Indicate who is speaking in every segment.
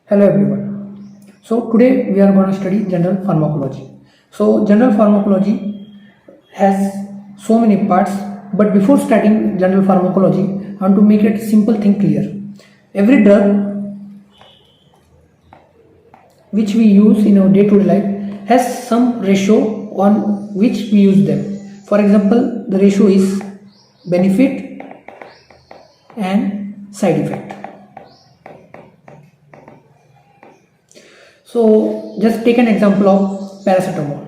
Speaker 1: Hello everyone. So today we are going to study general pharmacology. So general pharmacology has so many parts, but before starting general pharmacology, I want to make it simple thing clear. Every drug which we use in our day-to-day life has some ratio on which we use them. For example, the ratio is benefit and side effect. So just take an example of paracetamol.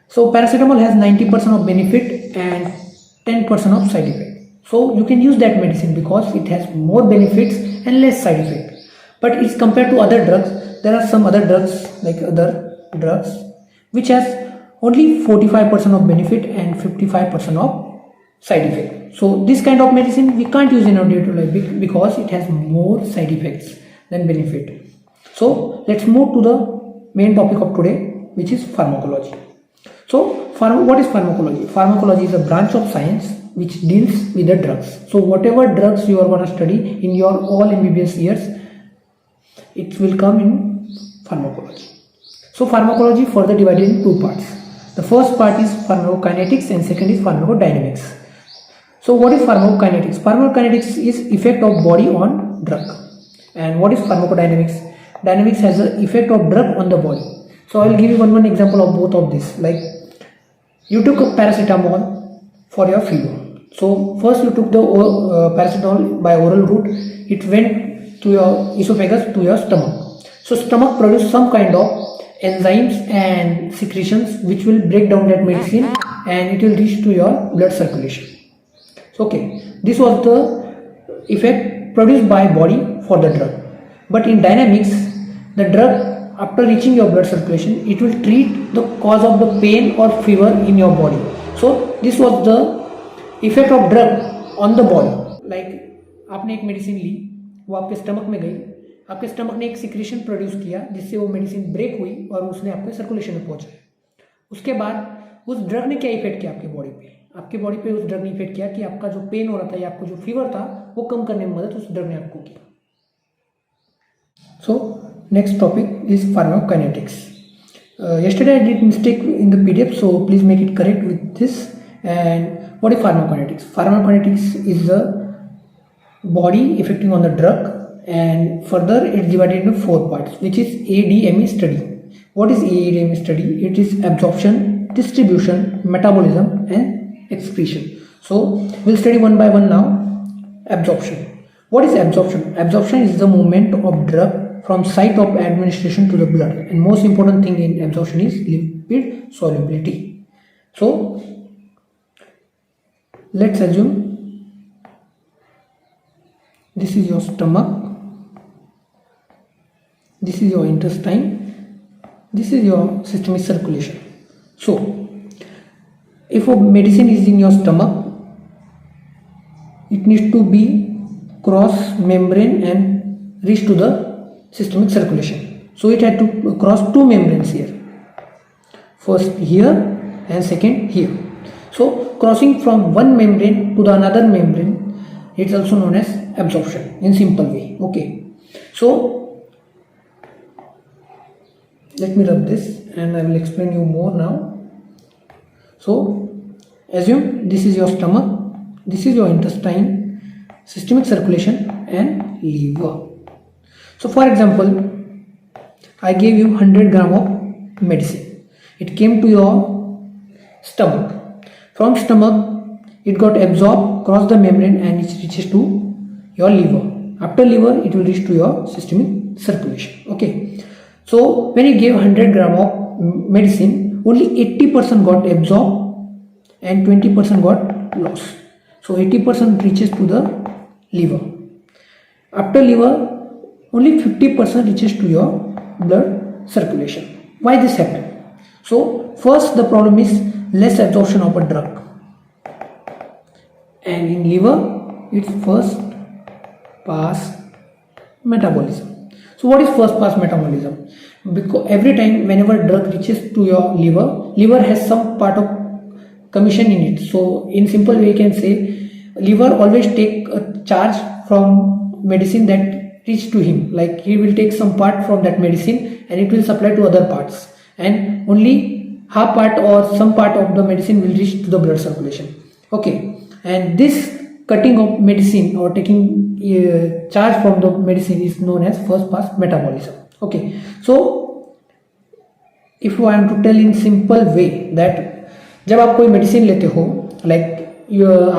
Speaker 1: So paracetamol has 90% of benefit and 10% of side effect. So you can use that medicine because it has more benefits and less side effect. But it's compared to other drugs, there are some other drugs like other drugs which has only 45% of benefit and 55% of side effect. So this kind of medicine we can't use in our day-to-day life because it has more side effects than benefit. So let's move to the main topic of today, which is pharmacology. So what is pharmacology? Pharmacology is a branch of science which deals with the drugs. So whatever drugs you are going to study in your all MBBS years, it will come in pharmacology. So pharmacology further divided in two parts. The first part is pharmacokinetics and second is pharmacodynamics. So what is pharmacokinetics? Pharmacokinetics is effect of body on drug. And what is pharmacodynamics? Dynamics has the effect of drug on the body. So I will give you one example of both of this. Like you took a paracetamol for your fever. So first you took the paracetamol by oral route. It went to your esophagus to your stomach. So stomach produces some kind of enzymes and secretions which will break down that medicine and it will reach to your blood circulation. So okay, this was the effect produced by body for the drug. But in dynamics, the drug after reaching your blood circulation, it will treat the cause of the pain or fever in your body. So this was the effect of drug on the body. Like आपने एक medicine ली, वो आपके stomach में गई, आपके stomach ने एक secretion produce किया जिससे वो मेडिसिन ब्रेक हुई और उसने आपके सर्कुलेशन में पहुंचा. उसके बाद उस ड्रग ने क्या इफेक्ट किया आपके बॉडी पे? आपके बॉडी पे उस ड्रग ने इफेक्ट किया कि आपका जो पेन हो रहा था या आपको जो फीवर था वो कम करने में मदद उस ड्रग ने आपको की. So next topic is pharmacokinetics. Yesterday I did mistake in the PDF, so please make it correct with this. And what is pharmacokinetics? Pharmacokinetics is the body affecting on the drug, and further it's divided into four parts, which is ADME study. What is ADME study? It is absorption, distribution, metabolism and excretion. So we'll study one by one now. Absorption. What is absorption? Absorption is the movement of drug from site of administration to the blood, and most important thing in absorption is lipid solubility. So let's assume this is your stomach, this is your intestine, this is your systemic circulation. So if a medicine is in your stomach, it needs to be cross membrane and reach to the systemic circulation. So it had to cross two membranes here, first here and second here. So crossing from one membrane to the another membrane, it's also known as absorption in simple way. Okay, so let me rub this and I will explain you more now. So assume this is your stomach, this is your intestine, systemic circulation and liver. So for example, I gave you 100 gram of medicine. It came to your stomach. From stomach, it got absorbed, crossed the membrane and it reaches to your liver. After liver, it will reach to your systemic circulation. Okay. So when you gave 100 gram of medicine, only 80% got absorbed and 20% got lost. So 80% reaches to the liver. After liver, only 50% reaches to your blood circulation. Why this happen? So first the problem is less absorption of a drug, and in liver it's first pass metabolism. So what is first pass metabolism? Because every time whenever drug reaches to your liver has some part of commission in it. So in simple way you can say liver always take a charge from medicine that reach to him, like he will take some part from that medicine and it will supply to other parts, and only half part or some part of the medicine will reach to the blood circulation. Okay, and this cutting of medicine or taking charge from the medicine is known as first pass metabolism. Okay, so if I am to tell in simple way that जब आप कोई medicine लेते हो, like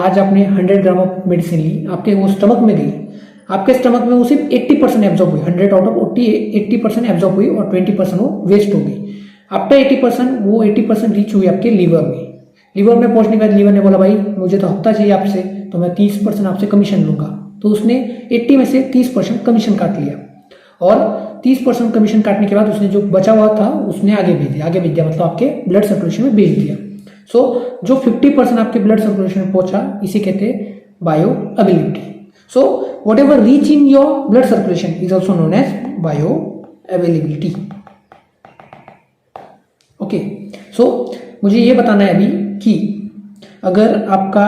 Speaker 1: आज आपने 100 gram of medicine ली, आपके वो stomach में गई, आपके स्टमक में वो सिर्फ 80% एब्जॉर्ब हुई, 100 आउट ऑफ 80% एब्जॉर्ब हुई और 20% वो वेस्ट हो गई। आफ्टर 80% वो 80% रीच हुई आपके लीवर में। लीवर में पहुंचने के बाद लीवर ने बोला भाई मुझे तो हफ्ता चाहिए आपसे, तो मैं 30% आपसे कमीशन लूंगा। तो उसने 80 में से 30% कमीशन काट लिया और 30% कमीशन काटने के बाद उसने जो बचा हुआ था उसने आगे भेज दिया मतलब आपके ब्लड सर्कुलेशन में भेज दिया। सो जो 50% आपके ब्लड सर्कुलेशन में पहुंचा इसे कहते हैं bioavailability. So whatever reach in your blood circulation is also known as bioavailability. Okay, so मुझे ये बताना है अभी कि अगर आपका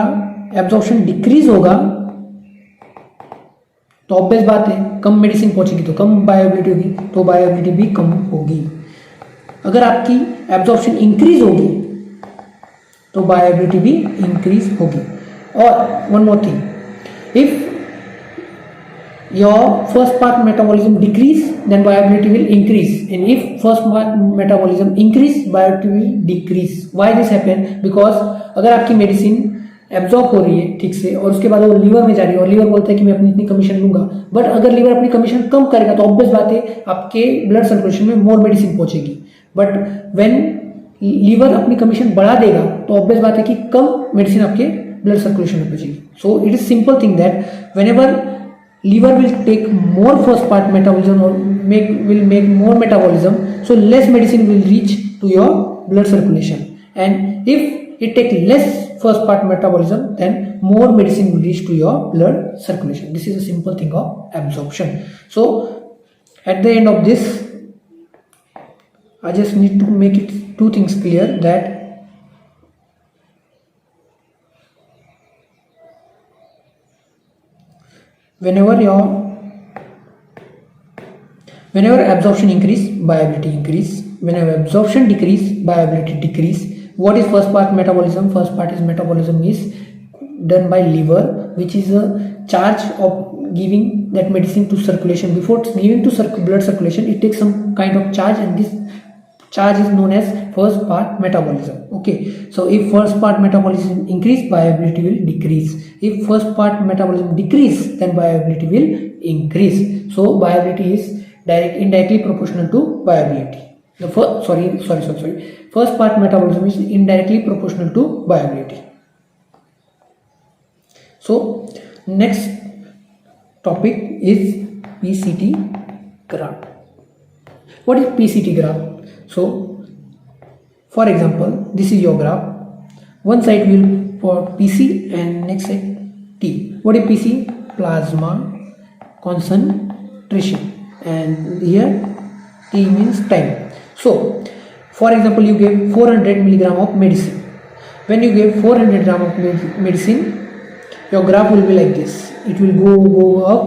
Speaker 1: एब्जॉर्प्शन डिक्रीज होगा तो ऑब्वियस बात है कम मेडिसिन पहुंचेगी तो कम बायोअवेलेबिलिटी होगी, तो बायोअवेलेबिलिटी भी कम होगी। अगर आपकी एब्जॉर्प्शन इंक्रीज होगी तो बायोअवेलेबिलिटी भी इंक्रीज होगी। और one more thing, if your first part metabolism decrease then bioavailability will increase, and if first part metabolism increase bioavailability will decrease. Why this happen? Because अगर आपकी मेडिसिन एब्जॉर्ब हो रही है ठीक से और उसके बाद वो लीवर में जा रही है और लीवर बोलता है कि मैं अपनी इतनी कमीशन लूंगा, बट अगर लीवर अपनी कमीशन कम करेगा तो ऑब्वियस बात है आपके ब्लड सर्कुलेशन में मोर मेडिसिन पहुंचेगी। बट व्हेन लीवर अपनी कमीशन बढ़ा देगा तो ऑब्वियस बात है कि कम मेडिसिन आपके ब्लड सर्कुलेशन में पहुंचेगी। So it is simple thing that whenever liver will take more first part metabolism or will make more metabolism, so less medicine will reach to your blood circulation, and if it take less first part metabolism then more medicine will reach to your blood circulation. This is a simple thing of absorption. So at the end of this I just need to make it two things clear, that whenever absorption increase, viability increase. Whenever absorption decrease, viability decrease. What is first part metabolism? First part is metabolism is done by liver, which is a charge of giving that medicine to circulation. Before giving to blood circulation, it takes some kind of charge, and this charge is known as first part metabolism. Okay, so if first part metabolism increase, viability will decrease. If first part metabolism decrease, then viability will increase. So viability is indirectly proportional to viability. The first part metabolism is indirectly proportional to viability. So next topic is PCT graph. What is PCT graph? So for example, this is your graph. One side will for PC and next side T. What is PC? Plasma concentration, and here T means time. So for example, you gave 400 milligram of medicine. When you give 400 gram of medicine, your graph will be like this. It will go up,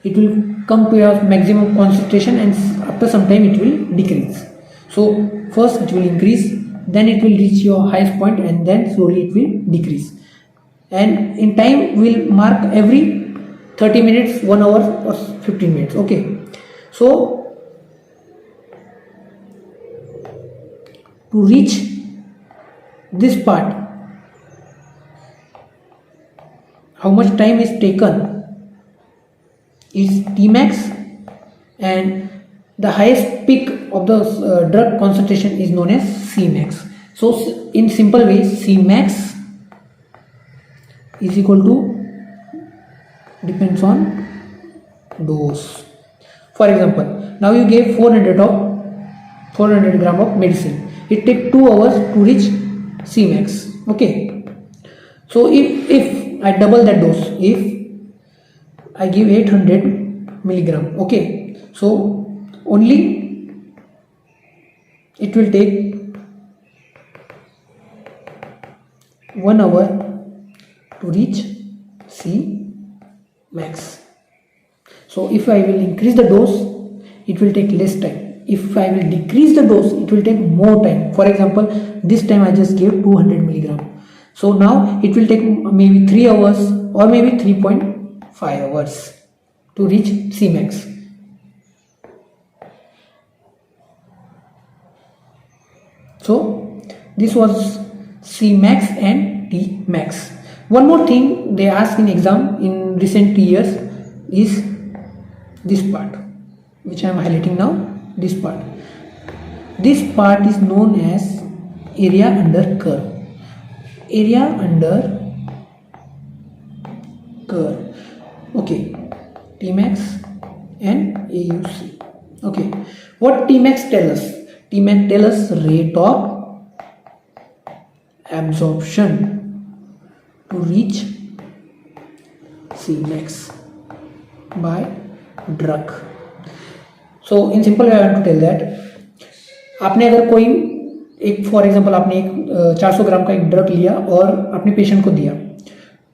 Speaker 1: it will come to your maximum concentration, and after some time it will decrease. So first it will increase, then it will reach your highest point, and then slowly it will decrease. And in time will mark every 30 minutes, 1 hour or 15 minutes. Okay, so to reach this part, how much time is taken is Tmax, and the highest peak of the drug concentration is known as Cmax. So in simple way, Cmax is equal to depends on dose. For example, now you gave 400 gram of medicine. It take 2 hours to reach Cmax. Okay, so if I double that dose, if I give 800 milligram, okay, so only it will take 1 hour to reach C max. So if I will increase the dose, it will take less time. If I will decrease the dose, it will take more time. For example, this time I just gave 200 milligram. So now it will take maybe 3 hours or maybe 3.5 hours to reach Cmax. So this was Cmax and Tmax. One more thing they ask in exam in recent years is this part, which I am highlighting now. This part is known as area under curve. Area under curve. Okay, Tmax and AUC. Okay, what Tmax tell us? Tmax tell us rate of absorption to reach Cmax by drug. So in simple way I want to tell that आपने अगर कोई एक for example आपने एक 400 ग्राम का एक drug लिया और अपने पेशेंट को दिया,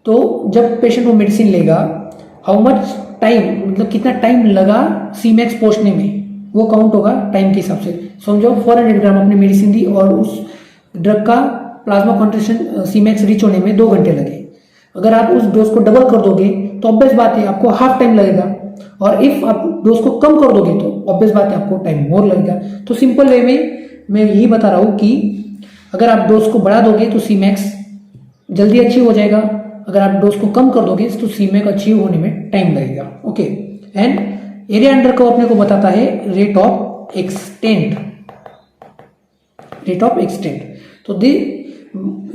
Speaker 1: तो जब पेशेंट वो मेडिसिन लेगा, हाउ मच टाइम, मतलब कितना टाइम लगा Cmax पहुंचने में, वो काउंट होगा टाइम के हिसाब से. समझो 400 ग्राम आपने मेडिसिन दी और उस ड्रग का प्लाज्मा कॉन्सेंट्रेशन Cmax रीच होने में 2 घंटे लगे. अगर आप उस डोज को डबल कर दोगे तो ऑब्वियस बात है आपको हाफ टाइम लगेगा, और इफ आप डोज को कम कर दोगे तो ऑब्वियस बात है आपको टाइम मोर लगेगा. तो सिंपल वे में मैं यही बता रहा हूँ कि अगर आप डोज को बढ़ा दोगे तो Cmax जल्दी अचीव हो जाएगा, अगर आप डोज को कम कर दोगे तो Cmax अचीव होने में टाइम लगेगा. Okay, and area under curve अपने को बताता है rate of extent. Rate of extent. तो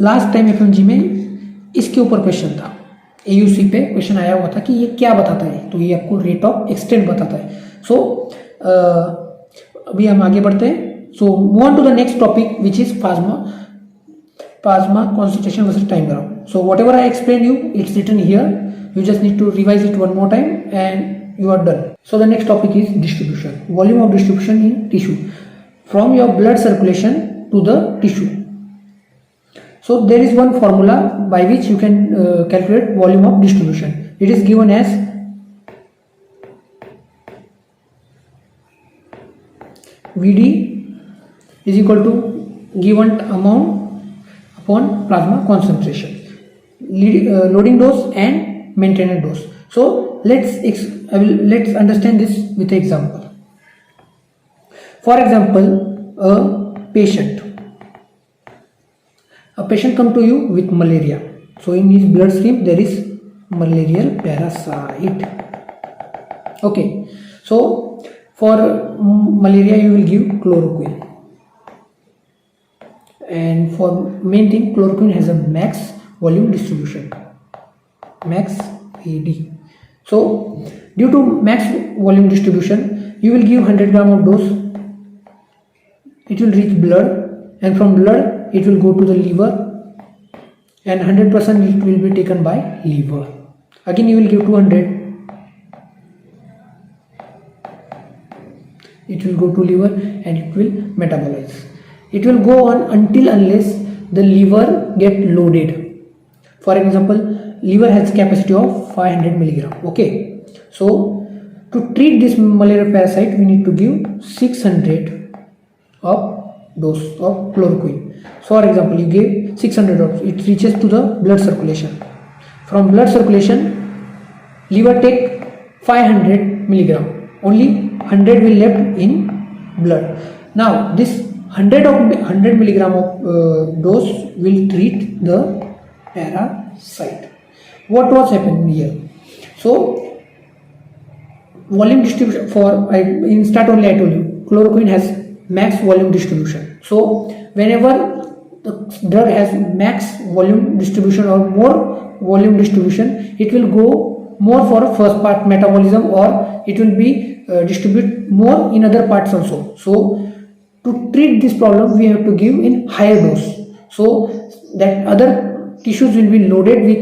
Speaker 1: लास्ट टाइम एफएमजी में इसके ऊपर क्वेश्चन था, AUC पे क्वेश्चन आया हुआ था कि ये क्या बताता है, तो ये आपको रेट ऑफ एक्सटेंट बताता है. सो अभी हम आगे बढ़ते हैं. So move on to the next topic which is plasma concentration versus time graph. So whatever I explained you, it's written here. You just need to revise it one more time and you are done. So the next topic is distribution, volume of distribution in tissue from your blood circulation to the tissue. So there is one formula by which you can calculate volume of distribution. It is given as Vd is equal to given amount upon plasma concentration, loading dose and maintenance dose. So let's understand this with an example. For example, a patient come to you with malaria. So in his bloodstream there is malarial parasite. Okay, so for malaria you will give chloroquine, and for main thing chloroquine has a max volume distribution, max VD. So due to max volume distribution you will give 100 gram of dose, it will reach blood, and from blood it will go to the liver, and 100% it will be taken by liver. Again you will give 200, it will go to liver and it will metabolize. It will go on until unless the liver get loaded. For example, liver has capacity of 500 milligram. Okay, so to treat this malaria parasite we need to give 600 of dose of chloroquine. So for example you give 600 of, it reaches to the blood circulation. From blood circulation liver take 500 milligram, only 100 will left in blood. Now this 100 milligram of dose will treat the parasite. What was happening here? So volume distribution for in start only I told you chloroquine has max volume distribution. So whenever the drug has max volume distribution or more volume distribution, it will go more for first part metabolism, or it will be distribute more in other parts also. So to treat this problem we have to give in higher dose, so that other tissues will be loaded with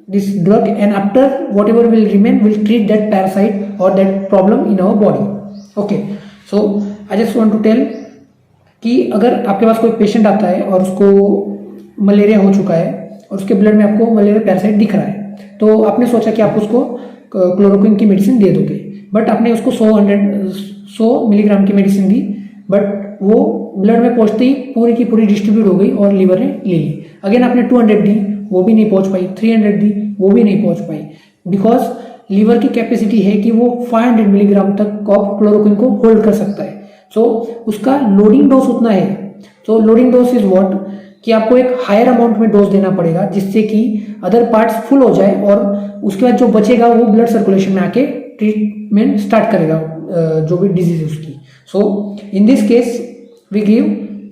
Speaker 1: this drug, and after whatever will remain will treat that parasite or that problem in our body. Okay, so I just want to tell कि अगर आपके पास कोई patient आता है और उसको malaria हो चुका है और उसके ब्लड में आपको मलेरिया पैरासाइट दिख रहा है, तो आपने सोचा कि आप उसको क्लोरोक्विन की मेडिसिन दे दोगे, बट आपने उसको 100 मिलीग्राम की मेडिसिन दी, बट वो ब्लड में पहुंचते ही पूरी की पूरी डिस्ट्रीब्यूट हो गई और लीवर ने ले ली। अगेन आपने 200 दी, वो भी नहीं पहुंच पाई, 300 दी, वो भी नहीं पहुंच पाई, बिकॉज लीवर की कैपेसिटी है कि वो 500 मिलीग्राम तक ऑफ क्लोरोक्विन को होल्ड कर सकता है। सो उसका लोडिंग डोज उतना है। सो लोडिंग डोज इज व्हाट, कि आपको एक हायर अमाउंट में डोज देना पड़ेगा जिससे कि अदर पार्ट्स फुल हो जाए और उसके बाद जो बचेगा वो ब्लड सर्कुलेशन में आके ट्रीटमेंट स्टार्ट करेगा जो भी डिजीज है उसकी। So in this case we give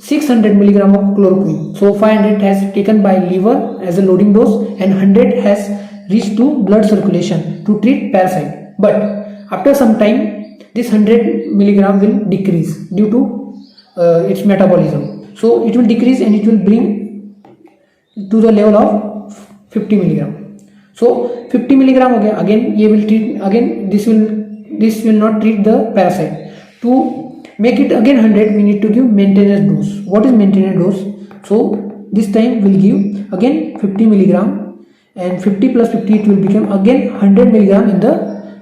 Speaker 1: 600 milligram of chloroquine. So 500 has taken by liver as a loading dose and 100 has reached to blood circulation to treat parasite. But after some time this 100 milligram will decrease due to its metabolism. So it will decrease and it will bring to the level of 50 milligram. So 50 milligram हो गया, again ये will treat, again this will not treat the parasite. To make it again 100, we need to give maintenance dose. What is maintenance dose? So this time we'll give again 50 milligram and 50 plus 50 it will become again 100 milligram in the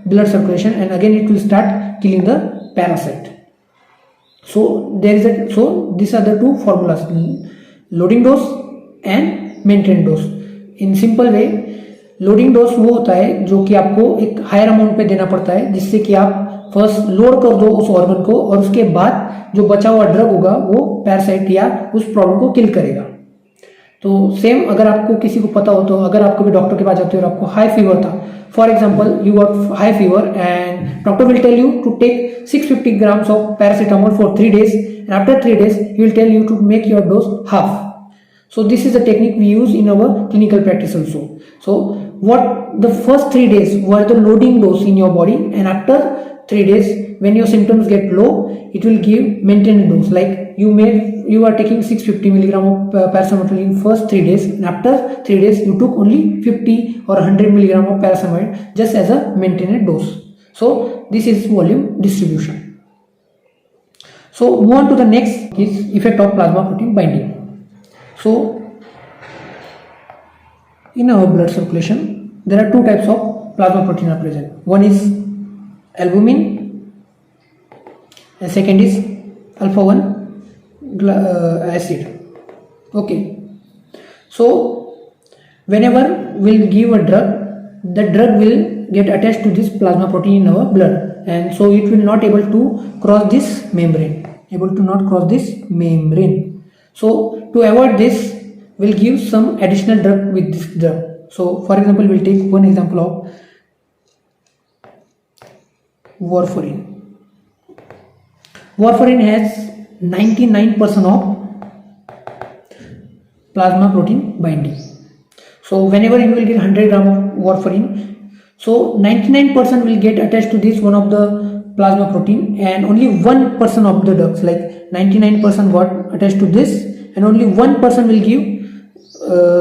Speaker 1: blood circulation and again it will start killing the parasite. So these are the two formulas, loading dose and maintenance dose. In simple way, loading dose वो होता है जो कि आपको एक higher amount पे देना पड़ता है जिससे कि आप फर्स्ट लोड कर दो उस ऑर्गन को और उसके बाद जो बचा हुआ ड्रग होगा वो पैरासाइट या उस प्रॉब्लम को किल करेगा। तो सेम अगर आपको किसी को पता हो तो अगर आप कभी डॉक्टर के पास जाते हो और आपको हाई फीवर था, for example you got high fever and doctor will tell you to take 650 grams of paracetamol for 3 days and after 3 days he will tell you to make your dose half. So this is a technique we use in our clinical practice also. So what the first 3 days were the loading dose in your body and after 3 days when your symptoms get low it will give maintenance dose, like you are taking 650 milligram of paracetamol in first 3 days and after 3 days you took only 50 or 100 milligram of paracetamol just as a maintenance dose. So this is volume distribution. So move on to the next is effect of plasma protein binding. So in our blood circulation there are two types of plasma protein are present. One is albumin and second is alpha 1 acid. Okay, so whenever we'll give a drug, the drug will get attached to this plasma protein in our blood and so it will not able to cross this membrane, So to avoid this, we'll give some additional drug with this drug. So for example, we'll take one example of warfarin. Warfarin has 99% of plasma protein binding. So whenever you will get 100 gram of warfarin, so 99% will get attached to this one of the plasma protein and only 1% of the drugs, like 99% got attached to this and only 1% will give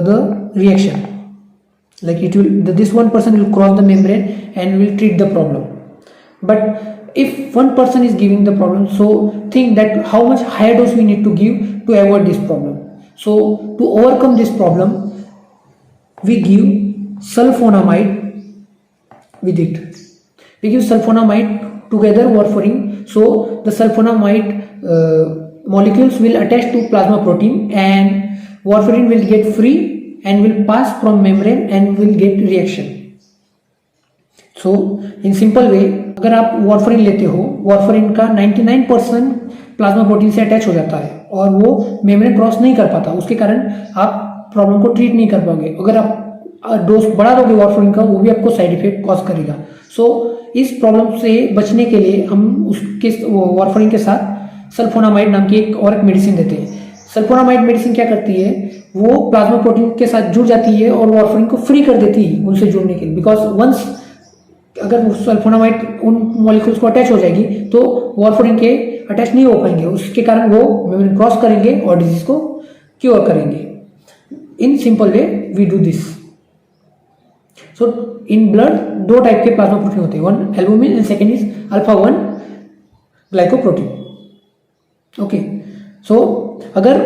Speaker 1: the reaction, like it will this 1% will cross the membrane and will treat the problem. But if 1% is giving the problem, so think that how much higher dose we need to give to avoid this problem. So to overcome this problem we give sulfonamide with it. We give sulfonamide together warfarin, so the sulfonamide molecules will attach to plasma protein and warfarin will get free and will pass from membrane and will get reaction. So in simple way, अगर आप warfarin लेते हो, warfarin का 99% plasma protein से attach हो जाता है और वो मेम्ब्रेन क्रॉस नहीं कर पाता, उसके कारण आप प्रॉब्लम को ट्रीट नहीं कर पाओगे। अगर आप डोज बढ़ा दोगे वारफरिन का, वो भी आपको साइड इफेक्ट कॉज करेगा। सो इस प्रॉब्लम से बचने के लिए हम उसके वारफरिन के साथ सल्फोनामाइड नाम की एक मेडिसिन देते हैं। सल्फोनामाइड मेडिसिन क्या करती है, वो प्लाज्मा प्रोटीन के साथ जुड़ जाती है और वारफरिन को फ्री कर देती है उनसे जुड़ने के लिए, बिकॉज वंस अगर सल्फोनामाइड उन मॉलिक्यूल्स को अटैच हो जाएगी तो वारफरिन के अटैच नहीं हो पाएंगे, उसके कारण वो मेम्ब्रेन क्रॉस करेंगे और डिजीज को क्योर करेंगे। In simple way we do this. So in blood दो टाइप के प्लाज्मा प्रोटीन होते हैं, one albumin and second is alpha 1 glycoprotein. Okay, so अगर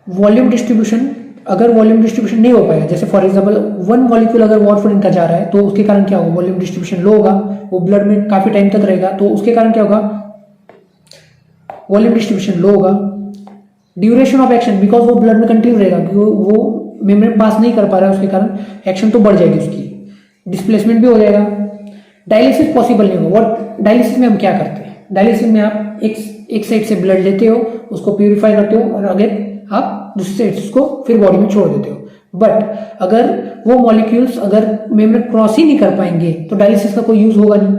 Speaker 1: वॉल्यूम डिस्ट्रीब्यूशन अगर वॉल्यूम डिस्ट्रीब्यूशन नहीं हो पाएगा, जैसे फॉर एग्जांपल 1 मॉलिक्यूल अगर वारफारिन का जा रहा है तो उसके कारण क्या होगा, वॉल्यूम डिस्ट्रीब्यूशन लो होगा, वो ब्लड में काफी टाइम तक रहेगा, तो उसके कारण क्या होगा, वॉल्यूम डिस्ट्रीब्यूशन लो होगा। ड्यूरेशन ऑफ एक्शन, बिकॉज वो ब्लड में कंटिन्यू रहेगा, वो मेम्ब्रेन पास नहीं कर पा रहा है, उसके कारण एक्शन तो बढ़ जाएगी उसकी, डिस्प्लेसमेंट भी हो जाएगा। डायलिसिस पॉसिबल नहीं होगा। व्हाट डायलिसिस में हम क्या करते हैं, डायलिसिस में आप एक साइड से ब्लड लेते हो, उसको प्यूरिफाई करते हो और अगर आप दूसरी साइड उसको फिर बॉडी में छोड़ देते हो। बट अगर वो मॉलिक्यूल्स अगर मेम्ब्रेन क्रॉस ही नहीं कर पाएंगे तो डायलिसिस का कोई यूज होगा नहीं,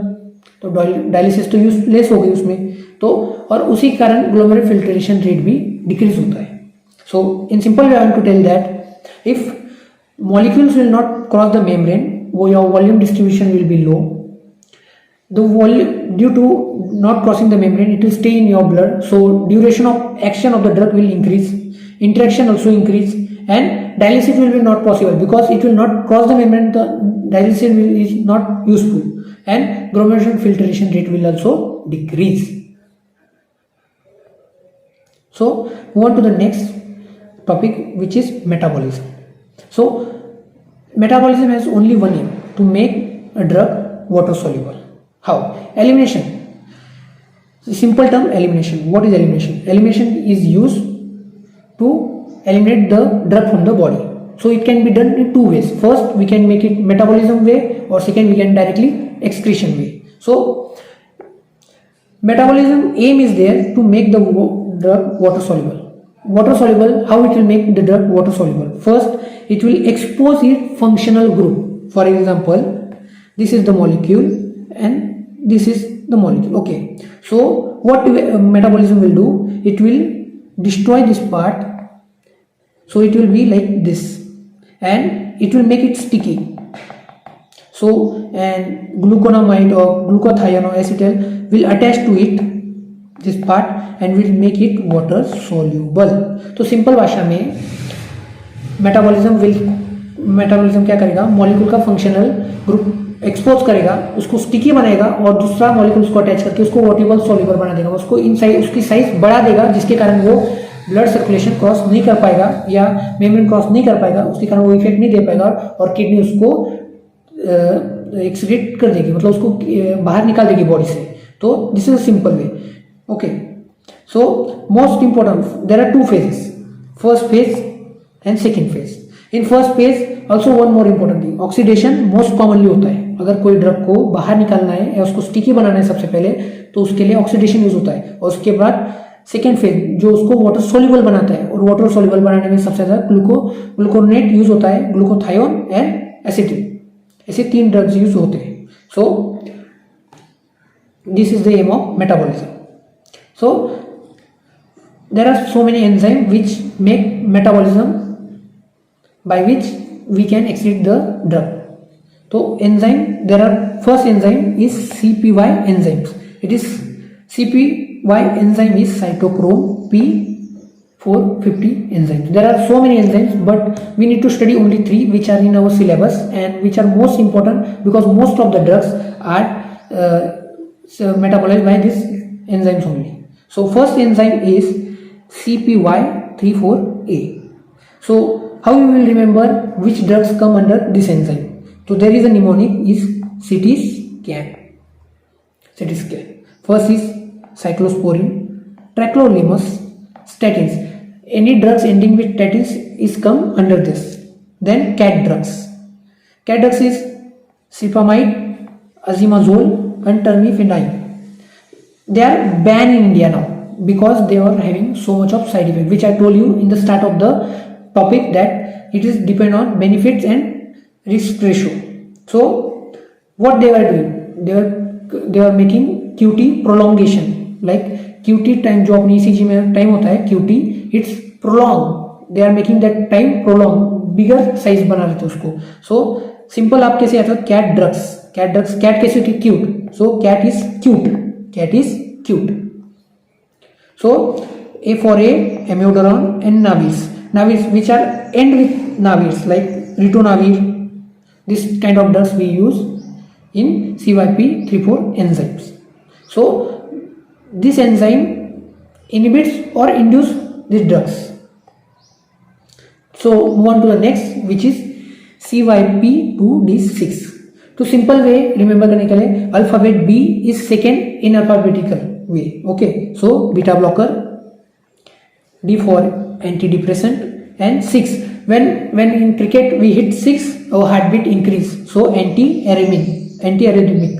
Speaker 1: तो डायलिसिस तो यूजलेस हो गई उसमें, तो और उसी कारण ग्लोमेरुलर फिल्ट्रेशन रेट भी डिक्रीज होता है। So in simple way I want to tell that if molecules will not cross the membrane, your volume distribution will be low. The volume, due to not crossing the membrane, it will stay in your blood, so duration of action of the drug will increase, interaction also increase, and dialysis will be not possible because it will not cross the membrane. The dialysis is not useful, and glomerular filtration rate will also decrease. So move on to the next topic, which is metabolism. So metabolism has only one aim, to make a drug water soluble. How? Elimination. Simple term, elimination. What is elimination? Elimination is used to eliminate the drug from the body. So it can be done in two ways. First, we can make it metabolism way, or second, we can directly excretion way. So metabolism aim is there to make the drug water soluble. Water soluble, how it will make the drug water soluble? First, it will expose its functional group. For example, this is the molecule and this is the molecule. Okay, so what metabolism will do, it will destroy this part, so it will be like this, and it will make it sticky. So and gluconamide or glutathione or acetyl will attach to it, this part, and will make it water soluble. तो simple भाषा में metabolism क्या करेगा, molecule का functional group expose करेगा, उसको sticky बनाएगा और दूसरा मॉलिक्यूल उसको अटैच करके उसको वाटर सॉल्युबल बना देगा, उसको इनसाइड उसकी साइज बढ़ा देगा, जिसके कारण वो ब्लड सर्कुलेशन क्रॉस नहीं कर पाएगा या मेम्ब्रेन क्रॉस नहीं कर पाएगा, उसके कारण वो इफेक्ट नहीं दे पाएगा और किडनी उसको एक्सक्रीट कर देगी, मतलब उसको बाहर निकाल देगी बॉडी से। तो this is a simple way. Okay, so most important, there are two phases, first phase and second phase. In first phase also one more important thing, oxidation most commonly होता है। अगर कोई ड्रग को बाहर निकालना है या उसको स्टिकी बनाना है सबसे पहले, तो उसके लिए ऑक्सीडेशन यूज होता है, और उसके बाद सेकेंड फेज जो उसको वाटर सोल्यूबल बनाता है, और वाटर सोल्यूबल बनाने में सबसे ज्यादा ग्लूकोनेट यूज होता है, ग्लूकोथायोन एंड एसिटिल, ऐसे 3 ड्रग्स यूज होते हैं। So this is the aim of metabolism. So there are so many enzymes which make metabolism by which we can excrete the drug. So enzyme, there are first enzyme is CPY enzymes. It is CPY enzyme is cytochrome P450 enzymes. There are so many enzymes, but we need to study only 3 which are in our syllabus and which are most important, because most of the drugs are metabolized by these enzymes only. So first enzyme is CPY34A. So how you will remember which drugs come under this enzyme? So there is a mnemonic is CT scan. First is cyclosporin, tacrolimus, statins. Any drugs ending with statins is come under this. Then cat drugs. Cat drugs is cipamide, azimazole and termifenine. They are banned in India now because they are having so much of side effect, which I told you in the start of the topic that it is depend on benefits and risk ratio. So what they were doing, they were making QT prolongation, like QT time जो अपनी ECG में time होता है QT, it's prolonged, they are making that time prolong, bigger size बना रहे थे उसको। So simple आप कैसे आता है, cat drugs, cat कैसे होती है, cute, so cat is cute. So A for A, amiodarone and navirs which are end with navirs, like ritonavir. This kind of drugs we use in CYP34 enzymes. So this enzyme inhibits or induce these drugs. So move on to the next, which is CYP2D6. तो simple way remember करने के लिए alphabet B is second in alphabetical way. Okay, so beta blocker, D for antidepressant, and 6. When in cricket we hit 6, our heartbeat increase. So antiarrhythmic.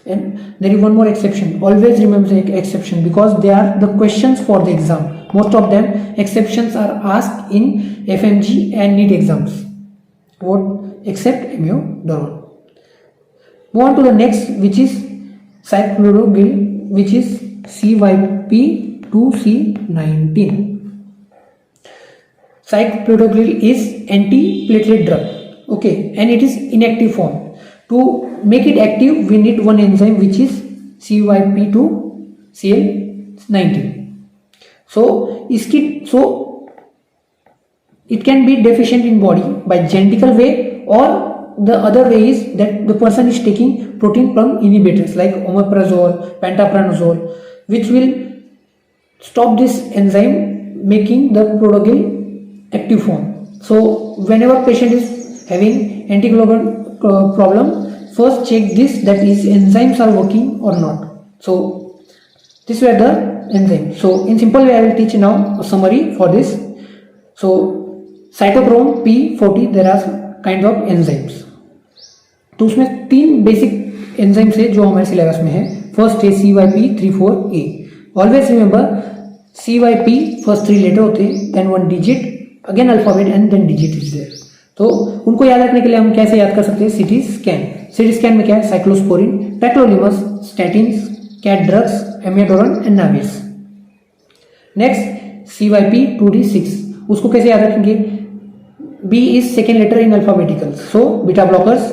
Speaker 1: And there is one more exception. Always remember the exception because they are the questions for the exam. Most of them exceptions are asked in FMG and NEET exams. What except amiodarone. Move on to the next, which is cyclopyrrolol, which is CYP2C19. Cyclopyrrolol is anti-platelet drug. Okay, and it is inactive form. To make it active, we need one enzyme which is CYP2Cl19. So it can be deficient in body by genetical way, or the other way is that the person is taking protein pump inhibitors like omeprazole, pantoprazole, which will stop this enzyme making the protocol active form. So whenever patient is having anticoagulant problem, first check this, that is enzymes are working or not. So this were the enzymes. So in simple way I will teach now a summary for this. So cytochrome P40, there are kind of enzymes. तो उसमें 3 basic enzymes है जो हमारे syllabus में है. First है CYP34A. Always remember CYP first 3 letter होते हैं, then 1 digit, again alphabet and then digit is there. तो उनको याद रखने के लिए हम कैसे याद कर सकते हैं? CT scan. सिटी स्कैन में क्या है? Cyclosporine, tacrolimus, statins, cat drugs, amiodarone and नाविस. नेक्स्ट CYP2D6, उसको कैसे याद रखेंगे? B is second letter in alphabetical, so beta blockers.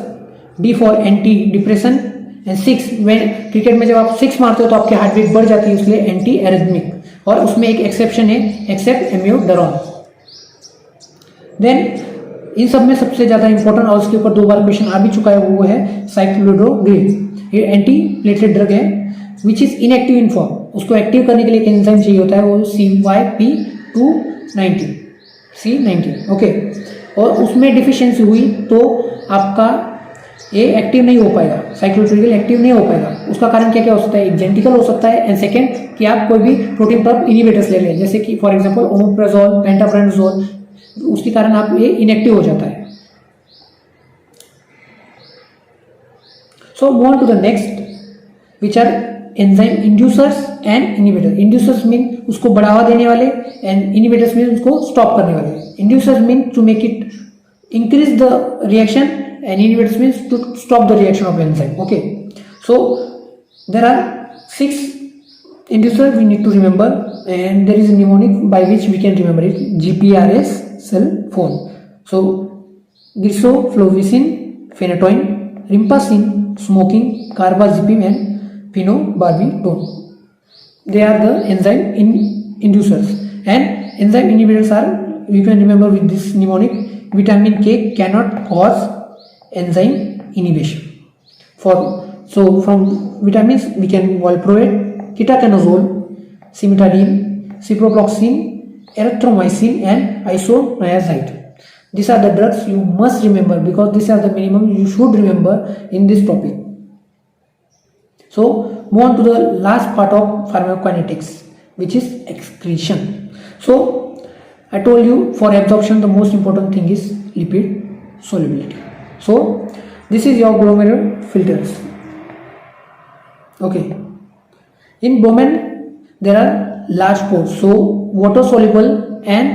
Speaker 1: D for anti depressant and 6, when cricket में जब आप 6 मारते हो तो आपकी हार्ट बीट बढ़ जाती है, इसलिए एंटी एरिथमिक. और उसमें एक एक्सेप्शन है, एक्सेप्ट एमियोडोरन. देन इन सब में सबसे ज्यादा इंपॉर्टेंट और उसके ऊपर 2 बार क्वेश्चन आ भी चुका है, वो है साइक्लोडोग्रिल. ये एंटी प्लेटलेट ड्रग है which is inactive in form. उसको एक्टिव करने के लिए एक एंजाइम चाहिए होता है, वो C19. ओके, और उसमें डिफिशियंसी हुई तो आपका ये एक्टिव नहीं हो पाएगा, साइक्लोट्रिगल एक्टिव नहीं हो पाएगा. उसका कारण क्या क्या हो सकता है? एक जेनेटिकल हो सकता है, एंड सेकेंड कि आप कोई भी प्रोटीन पंप इनिबिटर्स ले लें, जैसे कि फॉर एग्जांपल ओमेप्राजोल, पेंटाप्राजोल, उसके कारण आप ये इनएक्टिव हो जाता है. So move on to the next, which are enzyme inducers and inhibitor. Inducers mean उसको बढ़ावा देने वाले, एंड इनिबिटर्स मीन उसको स्टॉप करने वाले. Inducers mean to make it increase the reaction, and inhibitors means to stop the reaction of enzyme. Okay, so there are 6 inducers we need to remember, and there is a mnemonic by which we can remember it. GPRS cell phone. So gisoflavicin, phenytoin, rimpicin, smoking, carbazepine and phenobarbital. They are the enzyme inducers, and enzyme inhibitors are, you can remember with this mnemonic, vitamin K cannot cause enzyme inhibition. So from vitamins we can valproate, ketoconazole, cimetidine, ciprofloxacin, erythromycin and isoniazid. These are the drugs you must remember because these are the minimum you should remember in this topic. So move on to the last part of pharmacokinetics, which is excretion. So I told you for absorption the most important thing is lipid solubility. So this is your glomerular filters. Okay, in Bowman there are large pores, so water soluble and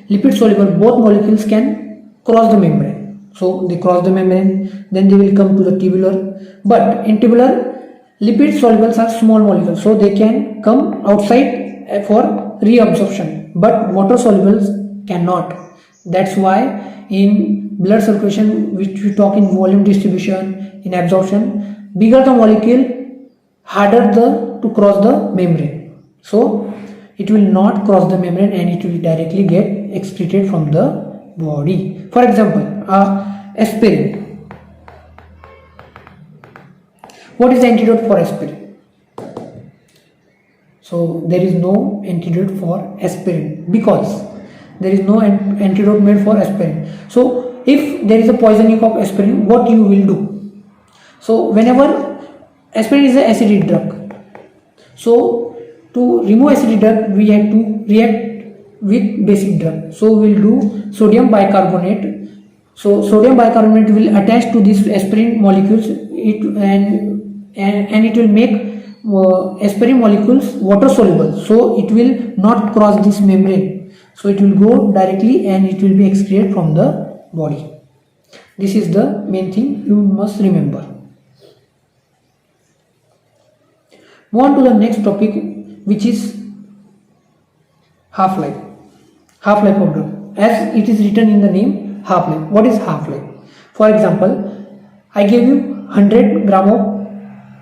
Speaker 1: lipid soluble both molecules can cross the membrane. So they cross the membrane, then they will come to the tubular, but in tubular lipid solubles are small molecules, so they can come outside for reabsorption, but water solubles cannot. That's why in blood circulation, which we talk in volume distribution, in absorption, bigger the molecule, harder to cross the membrane. So it will not cross the membrane and it will directly get excreted from the body. For example, aspirin. What is the antidote for aspirin? So there is no antidote for aspirin because there is no antidote made for aspirin. So if there is a poisoning of aspirin, what you will do? So whenever aspirin is an acidic drug, so to remove acidic drug we have to react with basic drug. So we will do sodium bicarbonate. So sodium bicarbonate will attach to these aspirin molecules, and it will make aspirin molecules water soluble, so it will not cross this membrane, so it will go directly and it will be excreted from the body. This is the main thing you must remember. Move on to the next topic, which is half-life. Half-life of drug, as it is written in the name, half-life. What is half-life? For example, I gave you 100 gram of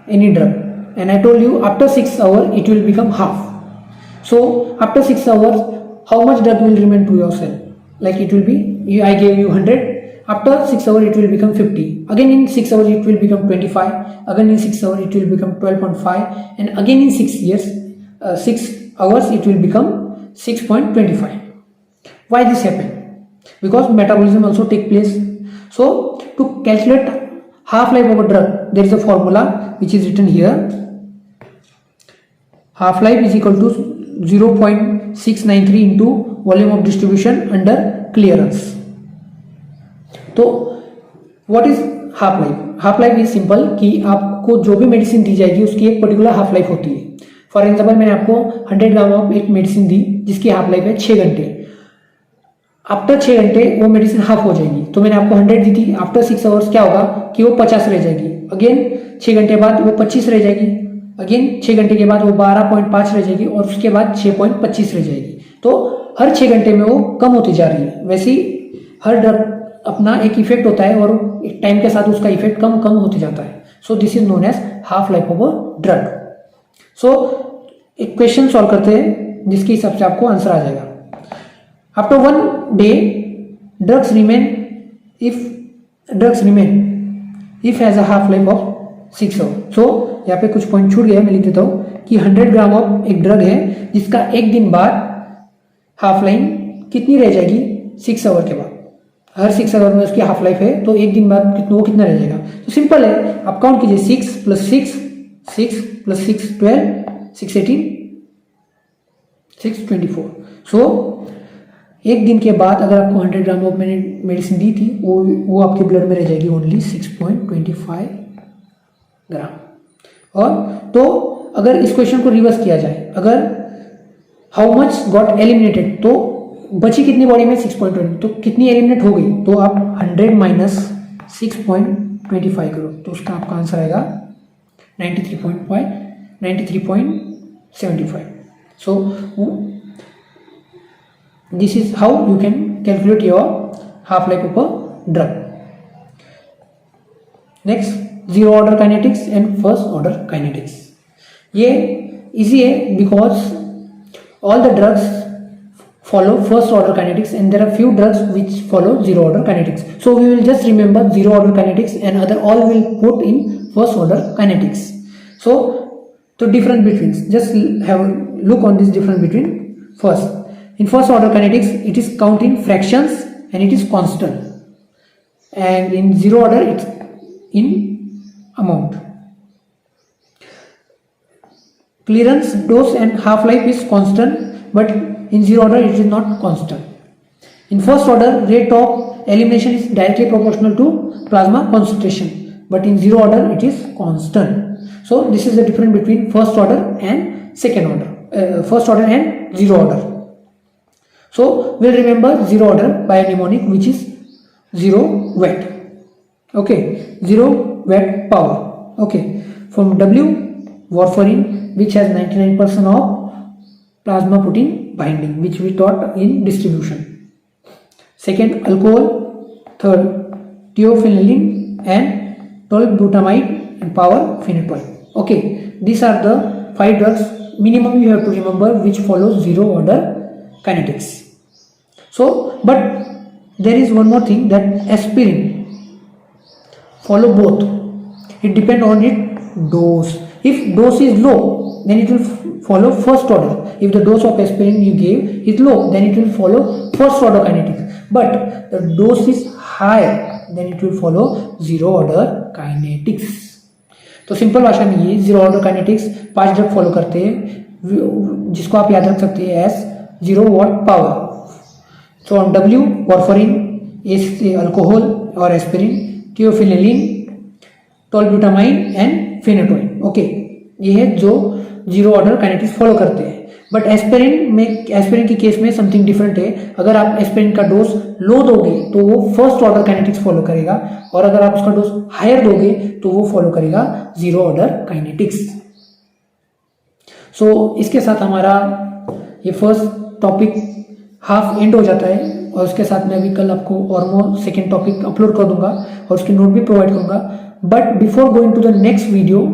Speaker 1: any drug and I told you after 6 hours it will become half. So after 6 hours, how much drug will remain to your cell? Like it will be, I gave you 100, after 6 hours it will become 50, again in 6 hours it will become 25, again in 6 hours it will become 12.5, and again in 6 hours it will become 6.25. Why this happen? Because metabolism also take place. So to calculate half-life of a drug, there is a formula which is written here. Half-life is equal to 0.693 into volume of distribution under clearance. तो what is half life? Half life is simple कि आपको जो भी medicine दी जाएगी उसकी एक particular half life होती है. फॉर एग्जांपल मैंने आपको 100 ग्राम ऑफ एक मेडिसिन दी जिसकी हाफ लाइफ है 6 घंटे. आफ्टर 6 घंटे वो मेडिसिन हाफ हो जाएगी. तो मैंने आपको 100 दी थी, आफ्टर 6 आवर्स क्या होगा कि वो 50 रह जाएगी. अगेन 6 घंटे बाद वो 25 रह जाएगी. अगेन 6 घंटे के बाद वो 12.5 रह जाएगी और उसके बाद 6.25 रह जाएगी. तो हर 6 घंटे में वो कम होती जा रही है. वैसे ही हर ड्रग अपना एक इफेक्ट होता है और एक टाइम के साथ उसका इफेक्ट कम होते जाता है. So this is known as half life of a drug. So एक क्वेश्चन सॉल्व करते हैं जिसके हिसाब से आपको आंसर आ जाएगा. After 1 day drugs remain if has a half life of 6 hours. सो यहाँ पे कुछ पॉइंट छूट गया, मैं लिख देता हूँ कि 100 ग्राम ऑफ एक ड्रग है जिसका एक दिन बाद हाफ लाइन कितनी रह जाएगी 6 आवर के बाद. हर 6 आवर में उसकी हाफ लाइफ है, तो एक दिन बाद वो कितना रह जाएगा. तो सिंपल है, आप काउंट कीजिए 6 + 6 6 + 6 12 6 18 6 24. सो एक दिन के बाद अगर आपको 100 ग्राम ऑफ मैंने मेडिसिन दी थी वो आपके ब्लड में रह जाएगी ओनली 6.25 ग्राम. और तो अगर इस क्वेश्चन को रिवर्स किया जाए, अगर हाउ मच गॉट एलिमिनेटेड, तो बची कितनी बॉडी में 6.20, तो कितनी एलिमिनेट हो गई, तो आप 100 - 6.25 करो तो उसका आपका आंसर आएगा 93.75. सो this is how you can calculate your half life of a drug. Next, zero order kinetics and first order kinetics. ये easy है because all the drugs follow first order kinetics and there are few drugs which follow zero order kinetics. So we will just remember zero order kinetics and other all will put in first order kinetics. So the difference between, just have a look on this difference between. First, in first order kinetics it is count in fractions and it is constant, and in zero order it's in amount. Clearance, dose and half life is constant, but in zero order it is not constant. In first order, rate of elimination is directly proportional to plasma concentration, but in zero order it is constant. So this is the difference between first order and second order, first order and zero order. So we'll remember zero order by a mnemonic which is 0 watt. Okay, 0 watt power. Okay, from W, warfarin, which has 99% of plasma protein binding, which we taught in distribution. Second, alcohol. Third, theophylline and tolbutamide and power phenytoin. Okay, these are the 5 drugs minimum you have to remember which follows zero order kinetics. So but there is one more thing, that aspirin follow both. It depends on its dose. If dose is low then it will follow first order. If the dose of aspirin you gave is low, then it will follow first order kinetics. But the dose is high, then it will follow zero order kinetics. तो simple भाषा में ये zero order kinetics 5 drug follow करते हैं, जिसको आप याद रख सकते हैं S 0 what power. So W warfarin, A से अल्कोहल और एस्पिरिन, थियोफिनेलिन, टोलब्यूटामाइन एंड फेनेटोइन. ओके, ये है जो जीरो ऑर्डर काइनेटिक्स फॉलो करते हैं. बट एस्पिरिन के केस में समथिंग डिफरेंट है. अगर आप एस्पिरिन का डोज लो दोगे तो वो फर्स्ट ऑर्डर काइनेटिक्स फॉलो करेगा, और अगर आप उसका डोज हायर दोगे तो वो फॉलो करेगा जीरो ऑर्डर काइनेटिक्स. सो इसके साथ हमारा ये फर्स्ट टॉपिक हाफ एंड हो जाता है, और उसके साथ मैं अभी कल आपको और मोर सेकेंड टॉपिक अपलोड कर दूंगा और उसकी नोट भी प्रोवाइड करूंगा. But before going to the next video,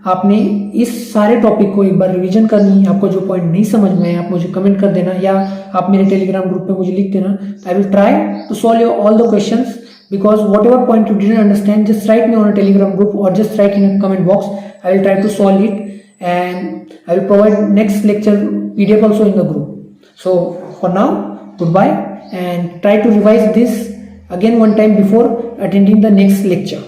Speaker 1: आपने इस सारे टॉपिक को एक बार रिवीजन करनी है. आपको जो पॉइंट नहीं समझ में है आप मुझे कमेंट कर देना, या आप मेरे टेलीग्राम ग्रुप पे मुझे लिख देना. I will try to solve your all the questions, because whatever point you didn't understand, just write me on a telegram group or just write in a comment box. I will try to solve it, and I will provide next lecture PDF also in the group. So for now, goodbye, and try to revise this again one time before attending the next lecture.